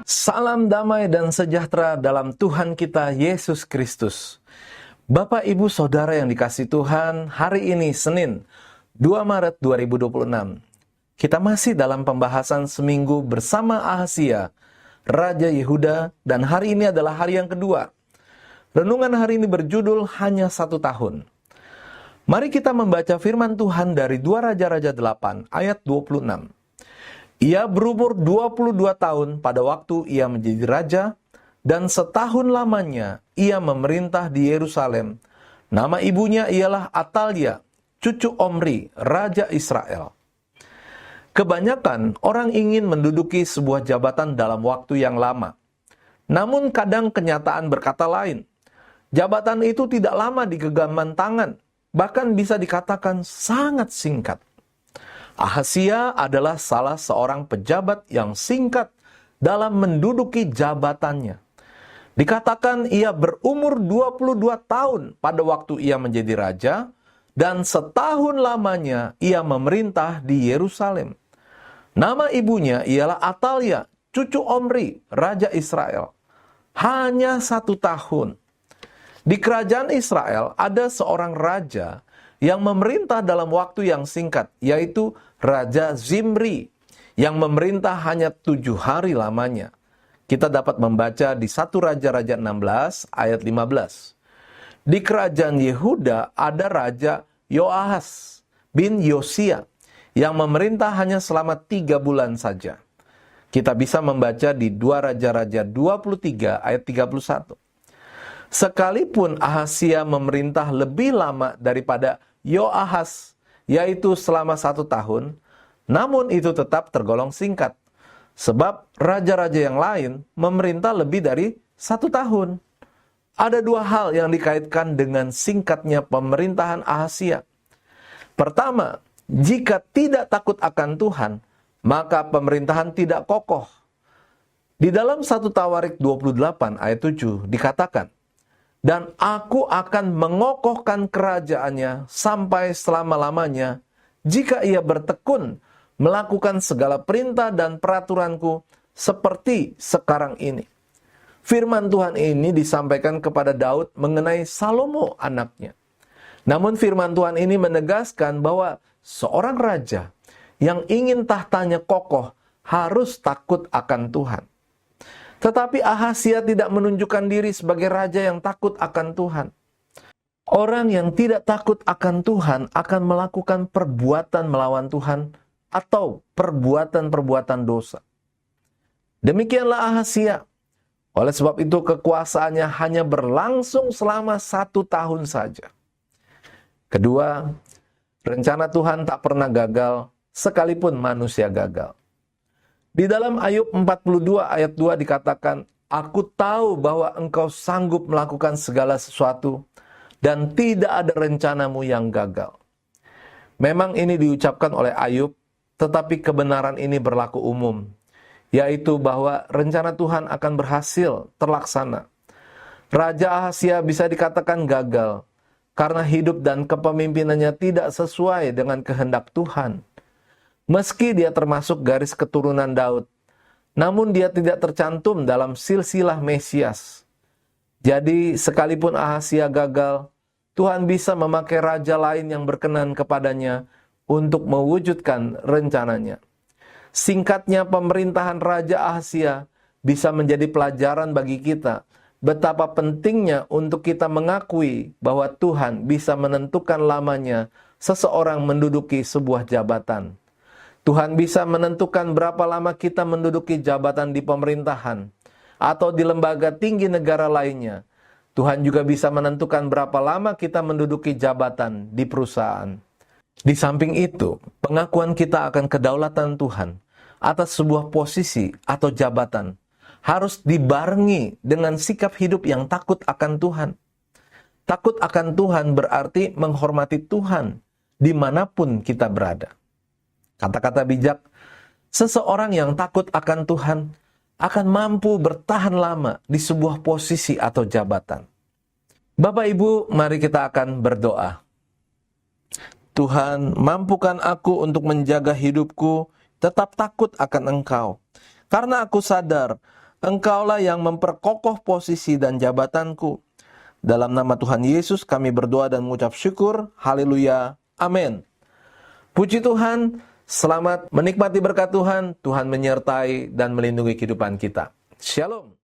Salam damai dan sejahtera dalam Tuhan kita Yesus Kristus. Bapak, Ibu, Saudara yang dikasihi Tuhan, hari ini Senin 2 Maret 2026. Kita masih dalam pembahasan seminggu bersama Ahazia, Raja Yehuda, dan hari ini adalah hari yang kedua. Renungan hari ini berjudul Hanya 1 Tahun. Mari kita membaca firman Tuhan dari 2 Raja-Raja 8 ayat 26. Ia berumur 22 tahun pada waktu ia menjadi raja, dan setahun lamanya ia memerintah di Yerusalem. Nama ibunya ialah Atalia, cucu Omri, Raja Israel. Kebanyakan orang ingin menduduki sebuah jabatan dalam waktu yang lama. Namun kadang kenyataan berkata lain. Jabatan itu tidak lama di genggaman tangan, bahkan bisa dikatakan sangat singkat. Ahazia adalah salah seorang pejabat yang singkat dalam menduduki jabatannya. Dikatakan ia berumur 22 tahun pada waktu ia menjadi raja, dan setahun lamanya ia memerintah di Yerusalem. Nama ibunya ialah Atalia, cucu Omri, Raja Israel. Hanya 1 tahun. Di kerajaan Israel ada seorang raja yang memerintah dalam waktu yang singkat, yaitu Raja Zimri, yang memerintah hanya 7 hari lamanya. Kita dapat membaca di 1 Raja-Raja 16 ayat 15. Di kerajaan Yehuda ada Raja Yoahas bin Yosia, yang memerintah hanya selama 3 bulan saja. Kita bisa membaca di 2 Raja-Raja 23 ayat 31. Sekalipun Ahazia memerintah lebih lama daripada Yoahas, yaitu selama 1 tahun, namun itu tetap tergolong singkat. Sebab raja-raja yang lain memerintah lebih dari 1 tahun. Ada 2 hal yang dikaitkan dengan singkatnya pemerintahan Ahazia. Pertama, jika tidak takut akan Tuhan, maka pemerintahan tidak kokoh. Di dalam 1 Tawarik 28 ayat 7 dikatakan, "Dan aku akan mengokohkan kerajaannya sampai selama-lamanya, jika ia bertekun melakukan segala perintah dan peraturanku seperti sekarang ini." Firman Tuhan ini disampaikan kepada Daud mengenai Salomo anaknya. Namun firman Tuhan ini menegaskan bahwa seorang raja yang ingin tahtanya kokoh harus takut akan Tuhan. Tetapi Ahazia tidak menunjukkan diri sebagai raja yang takut akan Tuhan. Orang yang tidak takut akan Tuhan akan melakukan perbuatan melawan Tuhan atau perbuatan-perbuatan dosa. Demikianlah Ahazia. Oleh sebab itu kekuasaannya hanya berlangsung selama 1 tahun saja. Kedua, rencana Tuhan tak pernah gagal, sekalipun manusia gagal. Di dalam Ayub 42 ayat 2 dikatakan, "Aku tahu bahwa engkau sanggup melakukan segala sesuatu, dan tidak ada rencanamu yang gagal." Memang ini diucapkan oleh Ayub, tetapi kebenaran ini berlaku umum, yaitu bahwa rencana Tuhan akan berhasil terlaksana. Raja Ahazia bisa dikatakan gagal, karena hidup dan kepemimpinannya tidak sesuai dengan kehendak Tuhan. Meski dia termasuk garis keturunan Daud, namun dia tidak tercantum dalam silsilah Mesias. Jadi sekalipun Ahazia gagal, Tuhan bisa memakai raja lain yang berkenan kepadanya untuk mewujudkan rencananya. Singkatnya pemerintahan Raja Ahazia bisa menjadi pelajaran bagi kita betapa pentingnya untuk kita mengakui bahwa Tuhan bisa menentukan lamanya seseorang menduduki sebuah jabatan. Tuhan bisa menentukan berapa lama kita menduduki jabatan di pemerintahan atau di lembaga tinggi negara lainnya. Tuhan juga bisa menentukan berapa lama kita menduduki jabatan di perusahaan. Di samping itu, pengakuan kita akan kedaulatan Tuhan atas sebuah posisi atau jabatan harus dibarengi dengan sikap hidup yang takut akan Tuhan. Takut akan Tuhan berarti menghormati Tuhan dimanapun kita berada. Kata-kata bijak, seseorang yang takut akan Tuhan akan mampu bertahan lama di sebuah posisi atau jabatan. Bapak Ibu, mari kita akan berdoa. Tuhan, mampukan aku untuk menjaga hidupku tetap takut akan Engkau. Karena aku sadar Engkaulah yang memperkokoh posisi dan jabatanku. Dalam nama Tuhan Yesus kami berdoa dan mengucap syukur. Haleluya. Amin. Puji Tuhan, selamat menikmati berkat Tuhan. Tuhan menyertai dan melindungi kehidupan kita. Shalom.